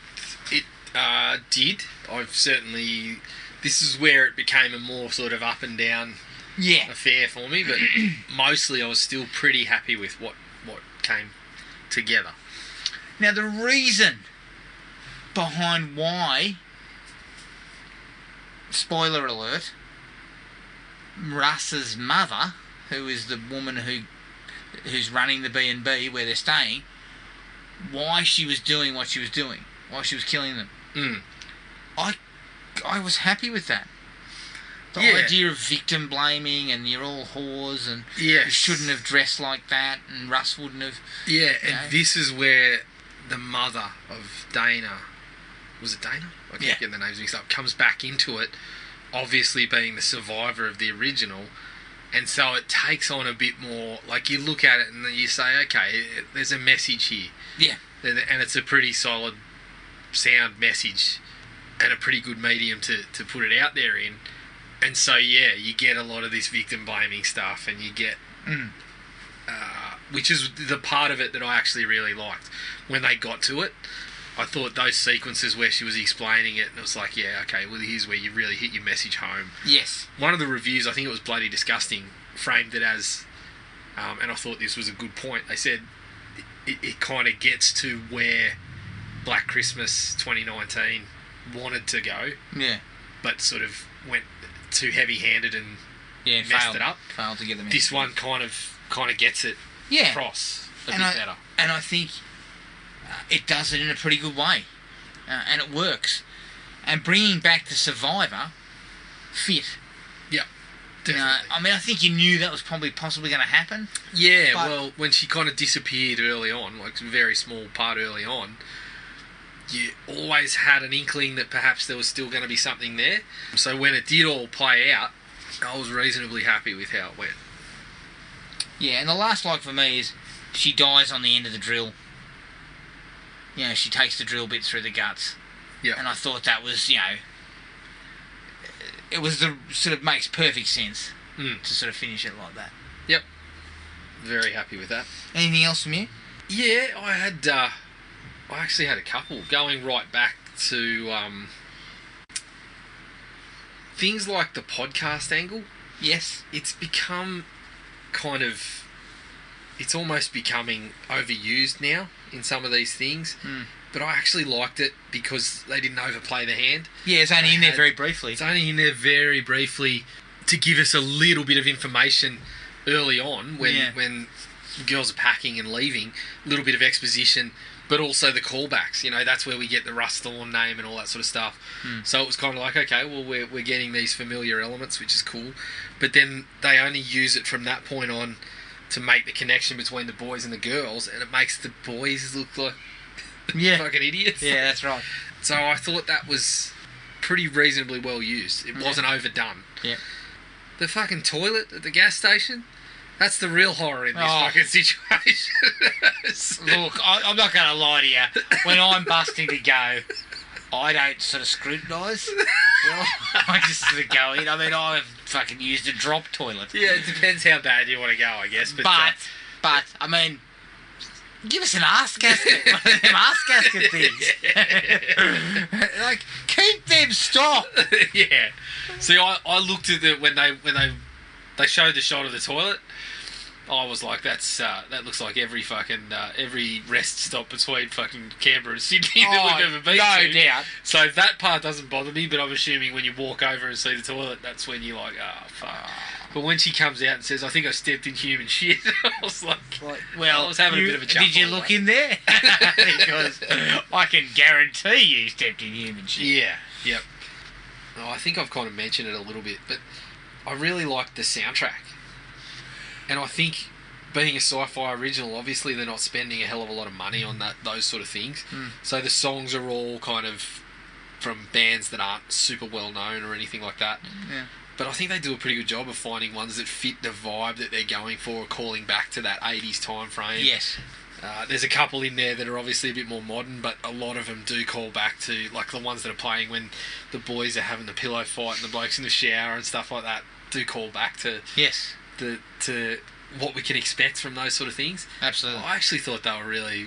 did. I've certainly... This is where it became a more sort of up and down affair for me, but mostly I was still pretty happy with what came together. Now, the reason behind why, spoiler alert, Russ's mother, who is the woman who's running the B&B where they're staying, why she was doing what she was doing, why she was killing them. I was happy with that. The idea of victim blaming and you're all whores and you shouldn't have dressed like that and Russ wouldn't have... Yeah, and this is where the mother of Dana... Was it Dana? I keep getting the names mixed up. Comes back into it, obviously being the survivor of the original, and so it takes on a bit more... Like, you look at it and then you say, okay, there's a message here. Yeah. And it's a pretty solid, sound message and a pretty good medium to put it out there in. And so, you get a lot of this victim blaming stuff, and you get... which is the part of it that I actually really liked. When they got to it, I thought those sequences where she was explaining it, and it was like, yeah, okay, well, here's where you really hit your message home. Yes. One of the reviews, I think it was Bloody Disgusting, framed it as... and I thought this was a good point. They said it kind of gets to where Black Christmas 2019 wanted to go. Yeah. But sort of went too heavy-handed and messed it up. Failed to get them in. This one kind of gets it across a bit better. And I think it does it in a pretty good way. And it works. And bringing back the survivor fit. Yeah, definitely. I mean, I think you knew that was possibly going to happen. Yeah, well, when she kind of disappeared early on, like a very small part early on, you always had an inkling that perhaps there was still going to be something there. So when it did all play out, I was reasonably happy with how it went. Yeah, and the last like for me is she dies on the end of the drill. You know, she takes the drill bit through the guts. Yeah. And I thought that was, it was the sort of makes perfect sense to sort of finish it like that. Yep. Very happy with that. Anything else from you? Yeah, I actually had a couple, going right back to things like the podcast angle. Yes. It's become it's almost becoming overused now in some of these things. But I actually liked it because they didn't overplay the hand. Yeah, it's only in there very briefly. It's only in there very briefly to give us a little bit of information early on when girls are packing and leaving. A little bit of exposition but also the callbacks. You know, that's where we get the Russ Thorne name and all that sort of stuff. So it was kind of like, okay, well, we're getting these familiar elements, which is cool. But then they only use it from that point on to make the connection between the boys and the girls, and it makes the boys look like fucking idiots. Yeah, that's right. So I thought that was pretty reasonably well used. It wasn't overdone. Yeah. The fucking toilet at the gas station, that's the real horror in this fucking situation. Look, I'm not going to lie to you. When I'm busting to go, I don't sort of scrutinise. Well, I just sort of go in. I mean, I've fucking used a drop toilet. Yeah, it depends how bad you want to go, I guess. But I mean, give us an ass gasket. One of them ass gasket things. Like, keep them stopped. Yeah. See, I looked at it when they showed the shot of the toilet. I was like, that looks like every rest stop between fucking Canberra and Sydney that we've ever been to. No doubt. So that part doesn't bother me, but I'm assuming when you walk over and see the toilet, that's when you're like, fuck. But when she comes out and says, I think I stepped in human shit, I was like, well, I was having a bit of a chuckle. Did you look in there? Because I can guarantee you stepped in human shit. Yeah, yep. Oh, I think I've kind of mentioned it a little bit, but I really liked the soundtrack. And I think, being a sci-fi original, obviously they're not spending a hell of a lot of money on those sort of things. So the songs are all kind of from bands that aren't super well known or anything like that. Yeah. But I think they do a pretty good job of finding ones that fit the vibe that they're going for, calling back to that 80s time frame. Yes. There's a couple in there that are obviously a bit more modern, but a lot of them do call back to, like the ones that are playing when the boys are having the pillow fight and the blokes in the shower and stuff like that, do call back to to what we can expect from those sort of things. Absolutely. I actually thought they were really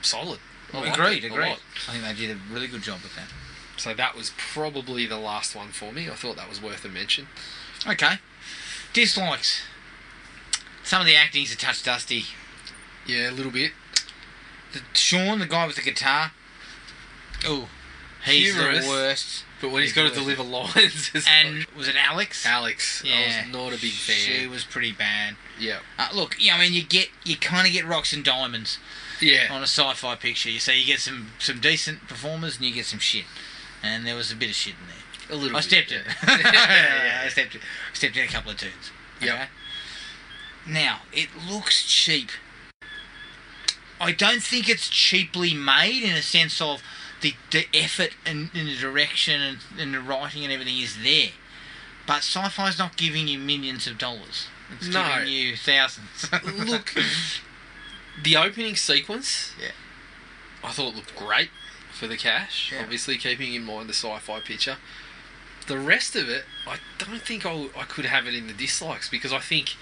solid. Agreed. I think they did a really good job with that. So that was probably the last one for me. I thought that was worth a mention. Okay. Dislikes. Some of the acting's a touch dusty. Yeah, a little bit. Sean, the guy with the guitar. Oh, he's Humorous, the worst. But when he's got to deliver lines... And was it Alex? Alex. Yeah. I was not a big fan. She was pretty bad. Yeah. Look, I mean, you kind of get rocks and diamonds on a sci-fi picture. So you get some decent performers and you get some shit. And there was a bit of shit in there. A little bit. I stepped in. I stepped in a couple of tunes. Yeah. Okay? Now, it looks cheap. I don't think it's cheaply made in a sense of the effort and the direction and the writing and everything is there. But sci-fi's not giving you millions of dollars. It's giving you thousands. Look, the opening sequence, I thought looked great for the cash. Yeah. Obviously, keeping in mind the sci-fi picture. The rest of it, I don't think I could have it in the dislikes, because I think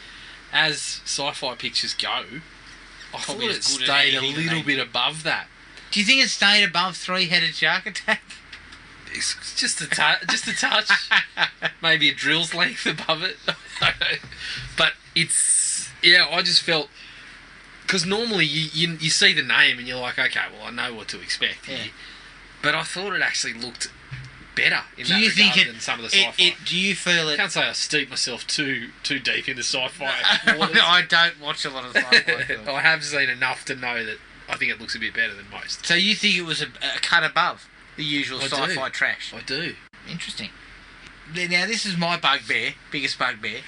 as sci-fi pictures go, I thought it stayed a little bit above that. Do you think it stayed above Three-Headed Shark Attack? It's just a touch. Maybe a drill's length above it. But it's... Yeah, I just felt... Because normally you see the name and you're like, okay, well, I know what to expect here. But I thought it actually looked better in that regard than some of the sci-fi. Do you feel it... I can't say I steeped myself too deep into sci-fi. I don't watch a lot of sci-fi films. I have seen enough to know that I think it looks a bit better than most. So you think it was a cut above the usual sci-fi trash? I do. Interesting. Now, this is my biggest bugbear.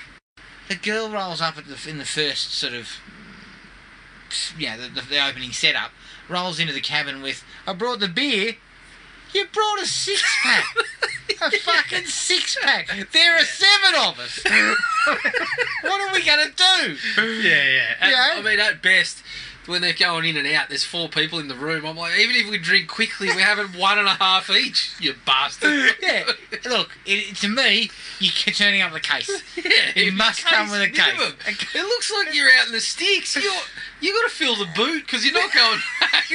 The girl rolls up in the first sort of... the opening setup, rolls into the cabin with, I brought the beer. You brought a six-pack. A fucking six-pack. There are 7 of us. What are we going to do? Yeah. I mean, at best, when they're going in and out, there's 4 people in the room. I'm like, even if we drink quickly, we're having 1.5 each, you bastard. Yeah. Look, to me, you're turning up the case. Yeah. You must come with a case. It looks like you're out in the sticks. You got to fill the boot because you're not going back.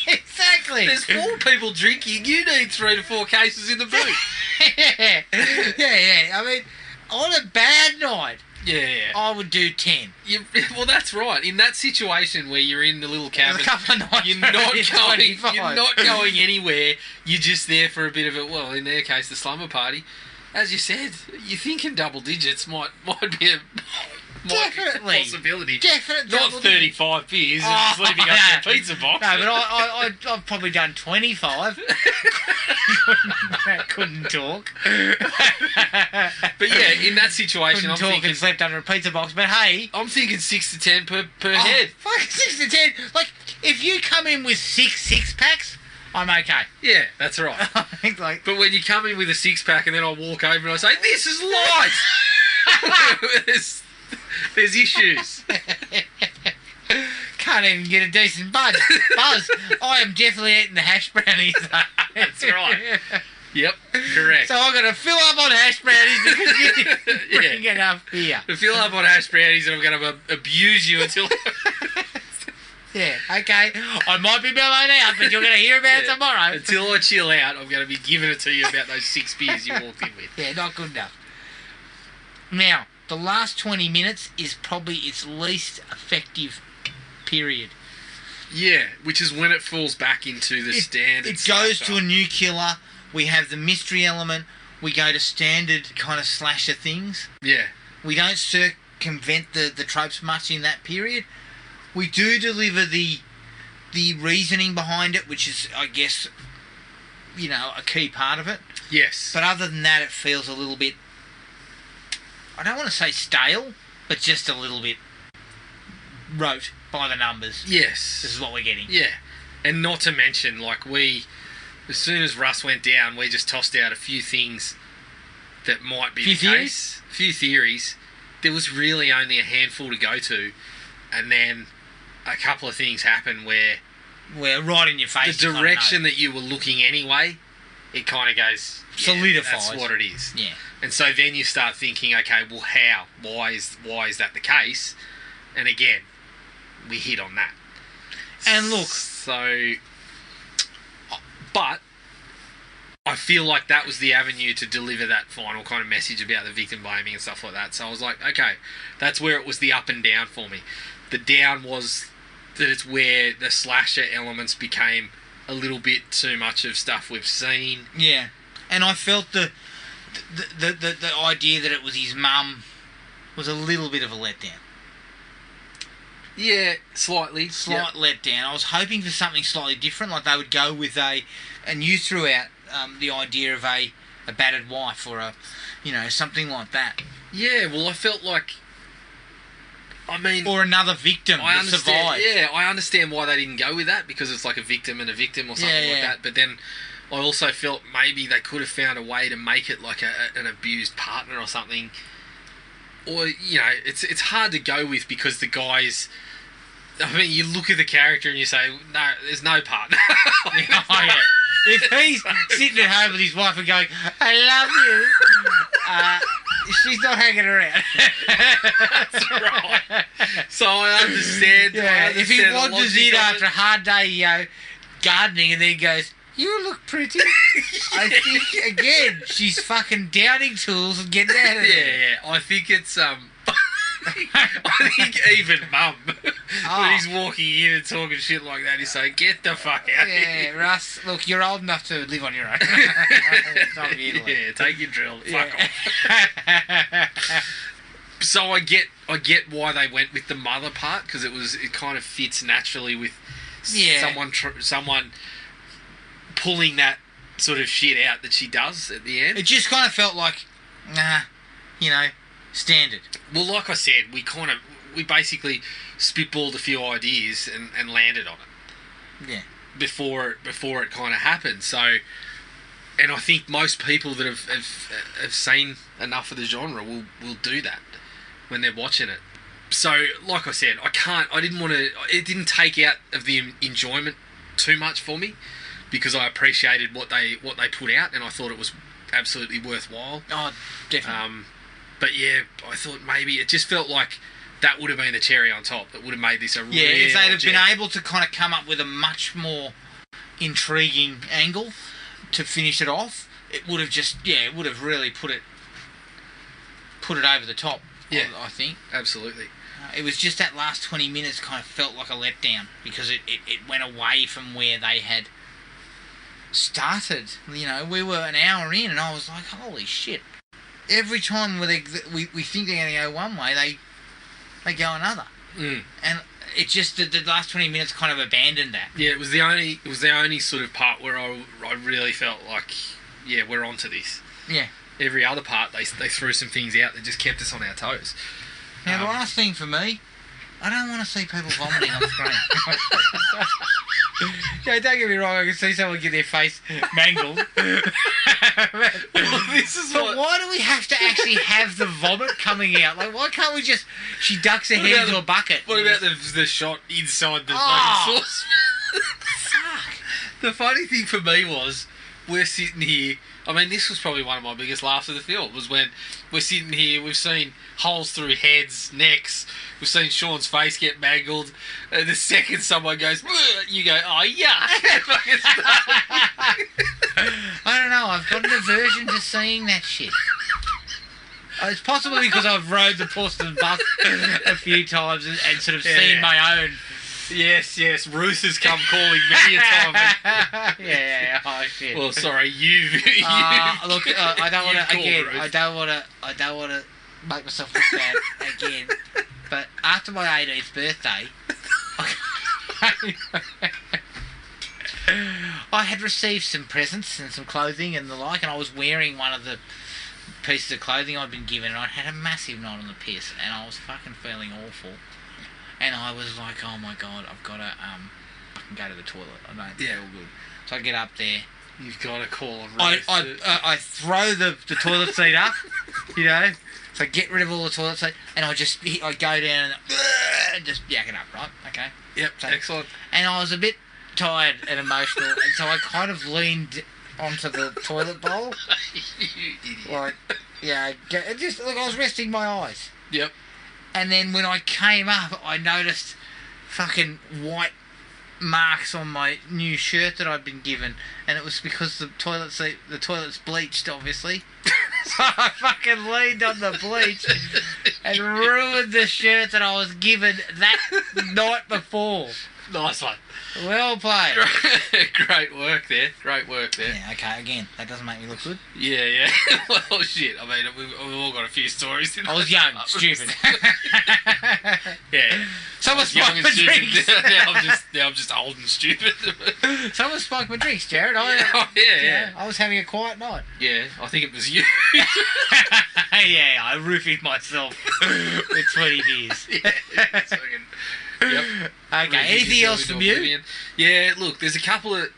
Exactly. There's 4 people drinking. You need 3 to 4 cases in the boot. Yeah. I mean, on a bad night, I would do 10. Well, that's right. In that situation where you're in the little cabin, a couple of nights you're not going anywhere. You're just there for a bit of it. Well, in their case, the slumber party. As you said, you're thinking double digits might be Might be a Definitely. possibility. Definitely. Not 35 beers and sleeping no. under a pizza box. No, but I've probably done 25. Couldn't talk. But yeah, in that situation, Couldn't I'm talk thinking, and slept under a pizza box. But hey, I'm thinking 6 to 10 per head. fuck 6 to 10. Like if you come in with 6 packs, I'm okay. Yeah, that's right. I think like But when you come in with a 6-pack and then I walk over and I say, "This is light," there's issues. can't even get a decent buzz. I am definitely eating the hash brownies. That's right. Yep, correct. So I'm gonna fill up on hash brownies because you didn't bring enough beer. To fill up on hash brownies and I'm going to abuse you until... Yeah, okay. I might be mellowed out, but you're going to hear about it tomorrow. Until I chill out, I'm going to be giving it to you about those 6 beers you walked in with. Yeah, not good enough. Now, the last 20 minutes is probably its least effective period. Yeah, which is when it falls back into the standard It goes slasher. to a new killer. We have the mystery element. We go to standard kind of slasher things. Yeah. We don't circumvent the tropes much in that period. We do deliver the reasoning behind it, which is, I guess, you know, a key part of it. Yes. But other than that, it feels a little bit, I don't want to say stale, but just a little bit rote by the numbers. Yes. This is what we're getting. Yeah. And not to mention, like, as soon as Russ went down, we just tossed out a few things that might be the case. A few theories. There was really only a handful to go to, and then a couple of things happened where We're right in your face. the direction that you were looking anyway, it kind of goes... Yeah, solidifies. that's what it is. Yeah. And so then you start thinking, okay, well, how? Why is that the case? And again, we hit on that. And look... So... But... I feel like that was the avenue to deliver that final kind of message about the victim blaming and stuff like that. So I was like, okay, that's where it was the up and down for me. The down was that it's where the slasher elements became a little bit too much of stuff we've seen. Yeah. And I felt the idea that it was his mum was a little bit of a letdown. Yeah, slightly. Slight letdown. I was hoping for something slightly different, like they would go with and you threw out the idea of a battered wife or something like that. Yeah, well, I felt like, I mean... Or another victim that survived. Yeah, I understand why they didn't go with that, because it's like a victim and a victim or something like that. But then I also felt maybe they could have found a way to make it like an abused partner or something. Or, it's hard to go with because the guy's... I mean, you look at the character and you say, no, there's no partner. Oh, yeah. If he's sitting at home with his wife and going, I love you, she's not hanging around. That's right. So I understand. Yeah, if he the wanders logic in of after it. a hard day, gardening and then goes, you look pretty. I think, again, she's fucking downing tools and getting out of there. Yeah, I think it's, I think even Mum, when he's walking in and talking shit like that, he's saying, get the fuck out of Yeah, here. Russ, look, you're old enough to live on your own. It's time for you to leave. Yeah, take your drill. Fuck Yeah. off. So I get why they went with the mother part, because it kind of fits naturally with someone pulling that sort of shit out that she does at the end. It just kind of felt like, standard. Well, like I said, we basically spitballed a few ideas and landed on it. Yeah. Before it kind of happened. So, and I think most people that have seen enough of the genre will do that when they're watching it. So, like I said, it didn't take out of the enjoyment too much for me, because I appreciated what they put out, and I thought it was absolutely worthwhile. Oh, definitely. But yeah, I thought maybe it just felt like that would have been the cherry on top. That would have made this a real if they'd have gem. been able to kind of come up with a much more intriguing angle to finish it off, it would have really put it over the top. Yeah, I think. Absolutely. It was just that last 20 minutes kind of felt like a letdown, because it went away from where they had started. We were an hour in and I was like, holy shit. Every time we think they're going to go one way, they go another. And it just the last 20 minutes kind of abandoned that. Yeah, it was the only sort of part where I really felt like, yeah, we're onto this. Yeah. Every other part, they threw some things out that just kept us on our toes. Now, the last thing for me, I don't want to see people vomiting on screen. Yeah, don't get me wrong, I can see someone get their face mangled. But why do we have to actually have the vomit coming out? Like, why can't we just... She ducks her head into a bucket. What about the shot inside the Oh. sauce? Fuck. The funny thing for me was, we're sitting here... I mean, this was probably one of my biggest laughs of the film, was when we're sitting here, we've seen holes through heads, necks, we've seen Sean's face get mangled, and the second someone goes, "Bleh," you go, oh, yuck! I don't know, I've got an aversion to seeing that shit. It's possibly because I've rode the porcelain bus a few times and sort of seen my own... Yes, Ruth has come calling many a time. Yeah, oh shit. Well, sorry, you. Look, I don't want to again. Ruth. I don't want to make myself look bad again. But after my 18th birthday, I had received some presents and some clothing and the like, and I was wearing one of the pieces of clothing I'd been given, and I had a massive knot on the piss, and I was fucking feeling awful. And I was like, oh my god, I've got to fucking go to the toilet. I don't feel good. So I get up there. You've got to call on Ruth. I throw the toilet seat up, you know. So I get rid of all the toilet seat, and I go down and just yak it up, right? Okay. Yep, So, excellent. And I was a bit tired and emotional, and so I kind of leaned onto the toilet bowl. You idiot. Like, yeah, just look, I was resting my eyes. Yep. And then when I came up, I noticed fucking white marks on my new shirt that I'd been given, and it was because the toilet's bleached, obviously. So I fucking leaned on the bleach and ruined the shirt that I was given that night before. Nice one. Well played. Great work there. Yeah, okay, again, that doesn't make me look good. Yeah. Well, shit. I mean, we've all got a few stories. I was young, stupid. Yeah. Someone Young spiked and my stupid. drinks. Now I'm just old and stupid. Someone spiked my drinks, Jared. Yeah. I was having a quiet night. Yeah, I think it was you. Yeah, I roofied myself with 20 beers. Yep. Okay, anything else from you? Oblivion. Yeah, look, there's a couple of...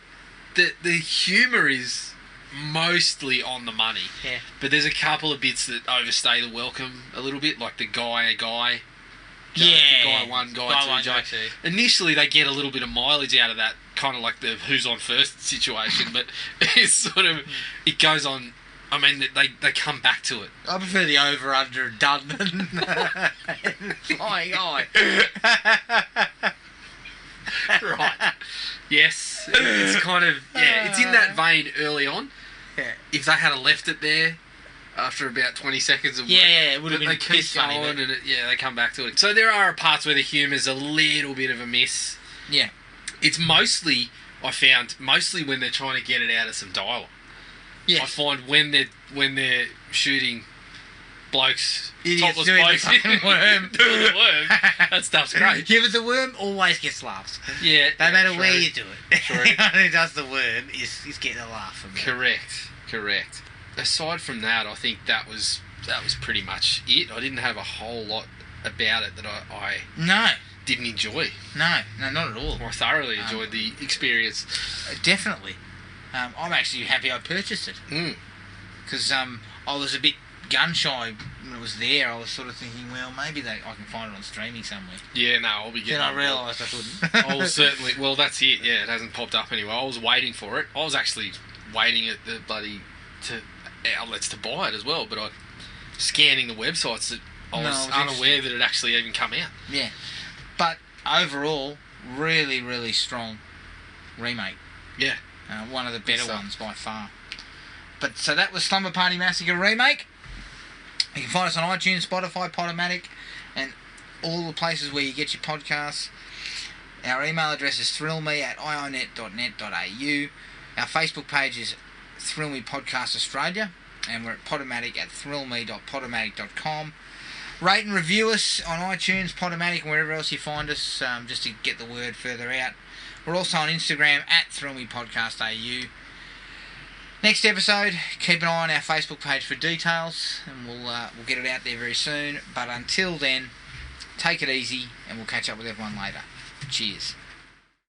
The humour is mostly on the money. Yeah. But there's a couple of bits that overstay the welcome a little bit, like the guy. Yeah. Guy 1, guy 2 joke. Initially, they get a little bit of mileage out of that, kind of like the who's on first situation, but it's sort of... It goes on... I mean, they come back to it. I prefer the over-under done than flying eye. Right. Yes. It's kind of... Yeah, it's in that vein early on. Yeah. If they had left it there after about 20 seconds of work... Yeah, it would have been they keep piss funny, going but- and they come back to it. So there are parts where the humour's a little bit of a miss. Yeah. It's mostly, I found, when they're trying to get it out of some dialogue. Yes. I find when they're shooting blokes, Idiots topless doing the blokes fucking worm. doing the worm, that stuff's great. Yeah, but the worm always gets laughs. Yeah, No matter true. where you do it. True. Anyone who does the worm is getting a laugh from it. Correct. Aside from that, I think that was pretty much it. I didn't have a whole lot about it that I No, didn't enjoy. not at all. I thoroughly enjoyed the experience. Definitely. I'm actually happy I purchased it. Because I was a bit gun-shy when it was there. I was sort of thinking, well, maybe I can find it on streaming somewhere. Yeah, no, I'll be getting Then I on realised I couldn't. I'll certainly... Well, that's it. Yeah, it hasn't popped up anywhere. I was waiting for it. I was actually waiting at the bloody outlets to buy it as well, but I scanning the websites that I was unaware that it actually even come out. Yeah. But overall, really, really strong remake. Yeah. One of the better ones by far. But so that was Slumber Party Massacre remake. You can find us on iTunes, Spotify, Podomatic, and all the places where you get your podcasts. Our email address is thrillme@ionet.net.au. Our Facebook page is Thrill Me Podcast Australia, and we're at Podomatic at thrillme.podomatic.com. Rate and review us on iTunes, Podomatic, and wherever else you find us, just to get the word further out. We're also on Instagram at ThrillMePodcastAU. Next episode, keep an eye on our Facebook page for details, and we'll get it out there very soon. But until then, take it easy, and we'll catch up with everyone later. Cheers.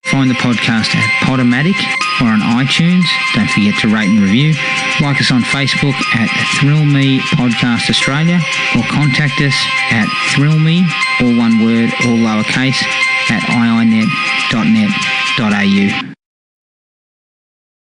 Find the podcast at Podomatic or on iTunes. Don't forget to rate and review. Like us on Facebook at Thrill Me Podcast Australia, or contact us at thrillme, all one word, all lowercase, at iinet.net.au.